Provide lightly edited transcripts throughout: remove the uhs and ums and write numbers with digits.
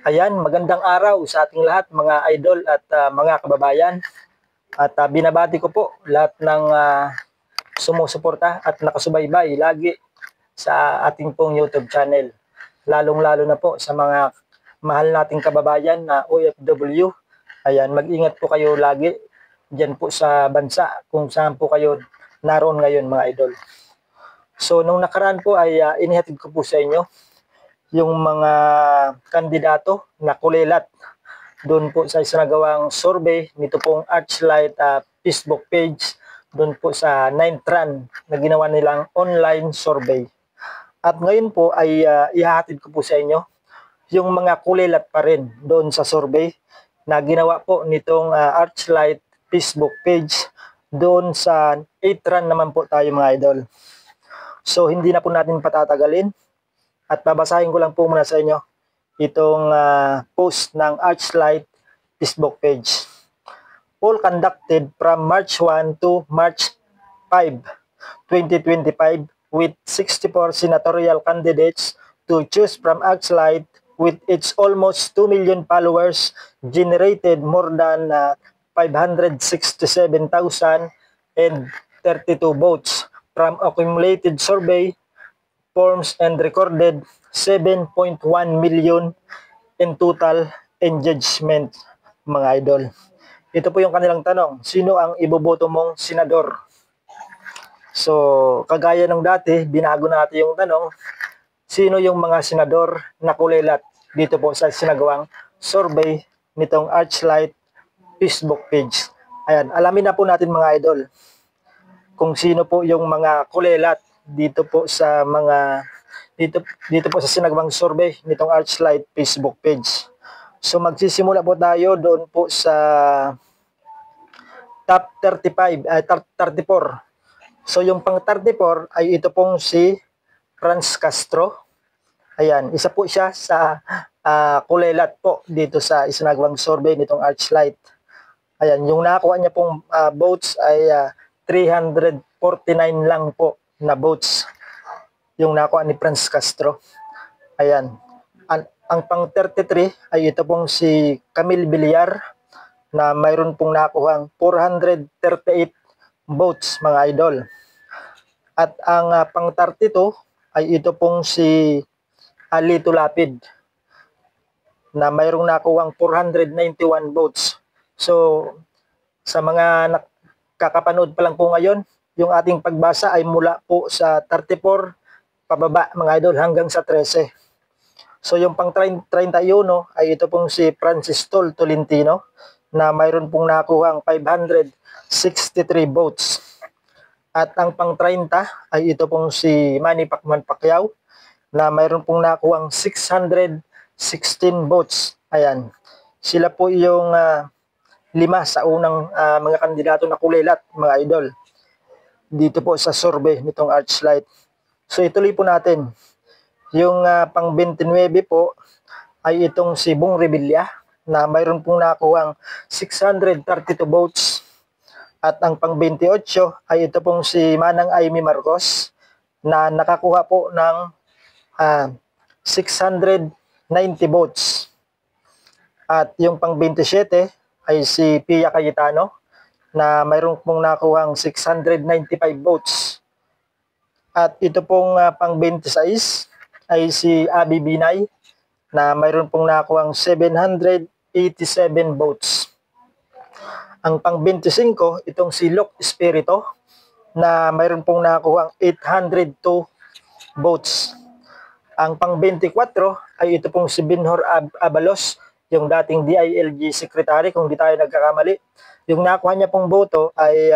Ayan, magandang araw sa ating lahat mga idol at mga kababayan. At binabati ko po lahat ng sumusuporta at nakasubaybay lagi sa ating pong YouTube channel. Lalong-lalo na po sa mga mahal nating kababayan na OFW. Ayan, mag-ingat po kayo lagi dyan po sa bansa kung saan po kayo naroon ngayon mga idol. So, nung nakaraan po ay inihatid ko po sa inyo yung mga kandidato na kulilat doon po sa isinagawang survey nito pong Archlight Facebook page doon po sa 9th run na ginawa nilang online survey. At ngayon po ay ihahatid ko po sa inyo yung mga kulilat pa rin doon sa survey na ginawa po nitong Archlight Facebook page doon sa 8th run naman po tayo mga idol. So hindi na po natin patatagalin. At babasahin ko lang po muna sa inyo itong post ng Archlight Facebook page. Poll conducted from March 1 to March 5, 2025 with 64 senatorial candidates to choose from. Archlight with its almost 2 million followers generated more than 567,032 votes from accumulated survey forms and recorded 7.1 million in total engagement mga idol. Ito po yung kanilang tanong, sino ang iboboto mong senador? So, kagaya ng dati, binago natin yung tanong, sino yung mga senador na kulilat dito po sa sinagawang survey nitong Archlight Facebook page. Ayan, alamin na po natin mga idol kung sino po yung mga kulilat dito po sa mga dito po sa sinagawang survey nitong Archlight Facebook page. So magsisimula po tayo doon po sa top 34. So yung pang 34 ay ito pong si Franz Castro. Ayan, isa po siya sa kulilat po dito sa isinagawang survey nitong Archlight. Ayan, yung nakuha niya pong votes ay 349 lang po na votes yung nakuha ni Franz Castro. Ayan. Ang pang 33 ay ito pong si Camille Villar na mayroon pong nakuhang 438 votes mga idol. At ang pang 32 ay ito pong si Lito Lapid na mayroong nakuhang 491 votes. So sa mga kakapanood pa lang po ngayon, yung ating pagbasa ay mula po sa 34 pababa mga idol hanggang sa 13. So yung pang 31 ay ito pong si Francis Tolentino na mayroon pong nakuhang 563 votes. At ang pang 30 ay ito pong si Manny Pacquiao na mayroon pong nakuhang 616 votes. Ayan. Sila po yung 5 sa unang mga kandidato na kulilat mga idol dito po sa survey nitong Archlight. So ituloy po natin. Yung pang 29 po ay itong si Bong Revilla na mayroon pong nakuhang 632 votes. At ang pang 28 ay ito pong si Manang Amy Marcos na nakakuha po ng 690 votes. At yung pang 27 ay si Pia Cayetano na mayroon pong nakuhang 695 votes. At ito pong pang 26 ay si Abby Binay na mayroon pong nakuhang 787 votes. Ang pang 25, itong si Locke Espiritu na mayroon pong nakuhang 802 votes. Ang pang 24 ay ito pong si Binhor Abalos, yung dating DILG Secretary kung di tayo nagkakamali. Yung nakuha niya pong boto ay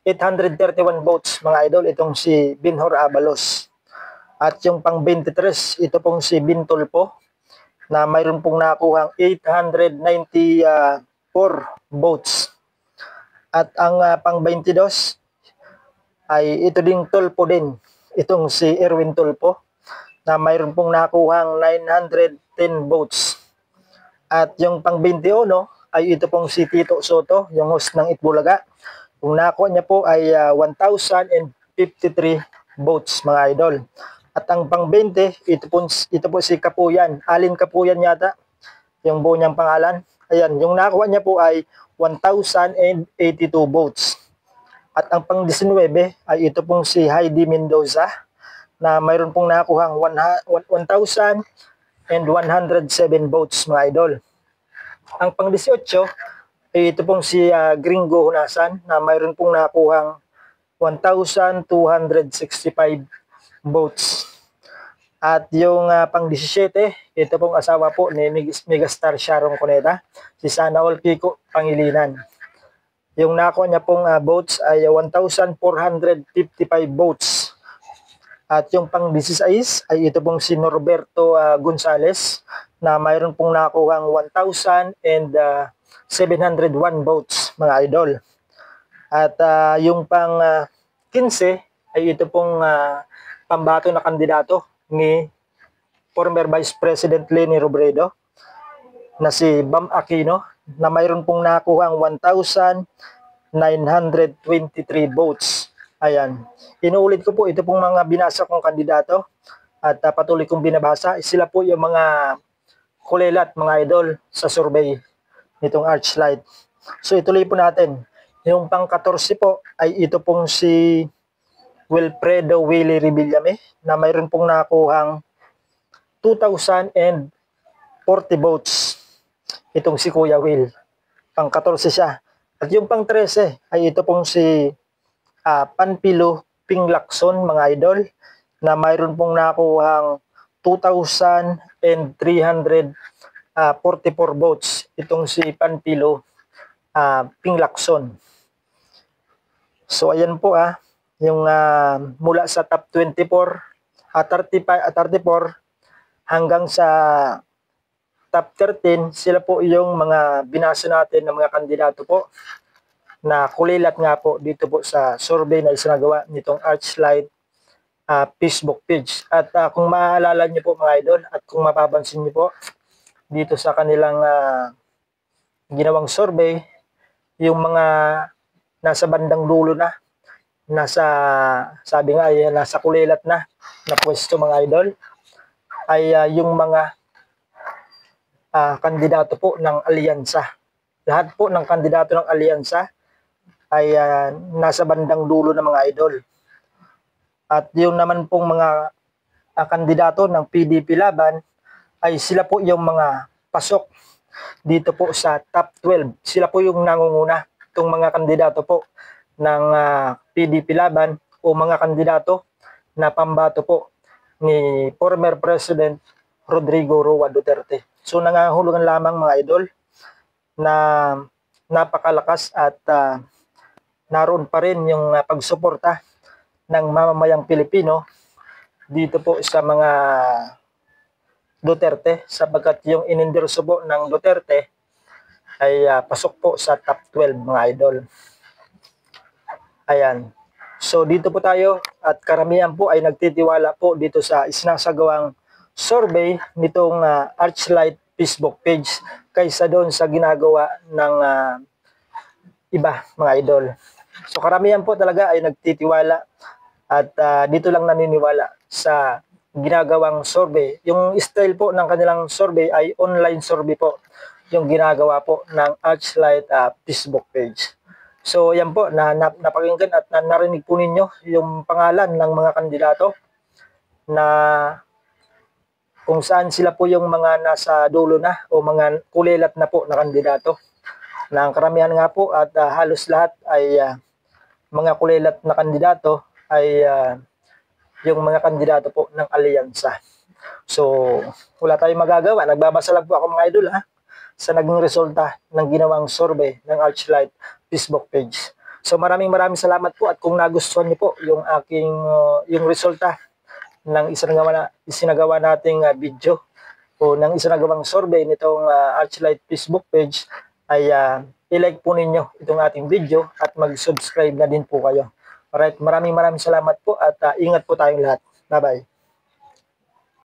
831 votes mga idol, itong si Binhor Abalos. At yung pang 23, ito pong si Bin Tulpo na mayroon pong nakuhang 894 votes. At ang pang 22 ay ito ding Tulpo din, itong si Erwin Tulpo na mayroon pong nakuhang 910 votes. At yung pang 21 ay ito pong si Tito Soto, yung host ng Itbulaga. Yung nakuha niya po ay 1,053 votes mga idol. At ang pang 20, ito po si Kapuyan. Alin Kapuyan yata, yung buo niyang pangalan. Ayan, yung nakuha niya po ay 1,082 votes. At ang pang 19 ay ito pong si Heidi Mendoza na mayroon pong nakuhang 1,107 votes mga idol. Ang pang 18 ay ito pong si Gringo Hunasan na mayroon pong nakuhang 1,265 votes. At yung pang 17, ito pong asawa po ni Megastar Sharon Cuneta, si Sanaol Kiko Pangilinan. Yung nakuha niya pong votes ay 1,455 votes. At yung pang 16 ay ito pong si Norberto Gonzales na mayroon pong nakuhang 1,701 votes mga idol. At yung pang 15 ay ito pong pambato na kandidato ni former Vice President Leni Robredo na si Bam Aquino na mayroon pong nakuhang 1,923 votes. Ayan. Inuulit ko po, ito pong mga binasa kong kandidato at patuloy kong binabasa. Sila po yung mga kulelat, mga idol, sa survey nitong Archlight. So ituloy po natin. Yung pang 14 po ay ito pong si Wilfredo Willie Revillame na mayroon pong nakuhang 2,040 votes. Itong si Kuya Will. Pang 14 siya. At yung pang 13 ay ito pong si Panpilo Pinglakson mga idol na mayroon pong nakuhang 2,344 votes. Itong si Panpilo Pinglakson. So ayan po yung mula sa top 24 34 hanggang sa top 13, sila po yung mga binasa natin ng mga kandidato po na kulilat nga po dito po sa survey na isinagawa nitong Archlight Facebook page. At kung maalala niyo po mga idol at kung mapapansin niyo po dito sa kanilang ginawang survey, yung mga nasa bandang dulo na, sabi nga ay nasa kulilat na pwesto mga idol, ay yung mga kandidato po ng alyansa. Lahat po ng kandidato ng alyansa ay nasa bandang dulo ng mga idol. At yung naman pong mga kandidato ng PDP Laban ay sila po yung mga pasok dito po sa top 12. Sila po yung nangunguna, itong mga kandidato po ng PDP Laban o mga kandidato na pambato po ni former President Rodrigo Roa Duterte. So nangahulugan lamang mga idol na napakalakas at naroon pa rin yung pagsuporta ng mamamayang Pilipino dito po sa mga Duterte, sapagkat yung inendorso po ng Duterte ay pasok po sa top 12 mga idol. Ayan. So dito po tayo at karamihan po ay nagtitiwala po dito sa isinasagawang survey nitong Archlight Facebook page kaysa doon sa ginagawa ng iba mga idol. So karamihan po talaga ay nagtitiwala at dito lang naniniwala sa ginagawang survey. Yung style po ng kanilang survey ay online survey po yung ginagawa po ng Archlight Facebook page. So yan po, napakinggan at narinig po ninyo yung pangalan ng mga kandidato na kung saan sila po yung mga nasa dulo na o mga kulilat na po na kandidato. Na ang karamihan nga po at halos lahat ay mga kulilat na kandidato ay yung mga kandidato po ng alyansa. So wala tayong magagawa. Nagbabasa lang po ako mga idol sa naging resulta ng ginawang survey ng Archlight Facebook page. So maraming salamat po at kung nagustuhan niyo po yung aking yung resulta ng isinagawa nating video o ng isinagawang survey nitong Archlight Facebook page ay i-like po ninyo itong ating video at mag-subscribe na din po kayo. Alright, maraming salamat po at ingat po tayong lahat. Bye-bye.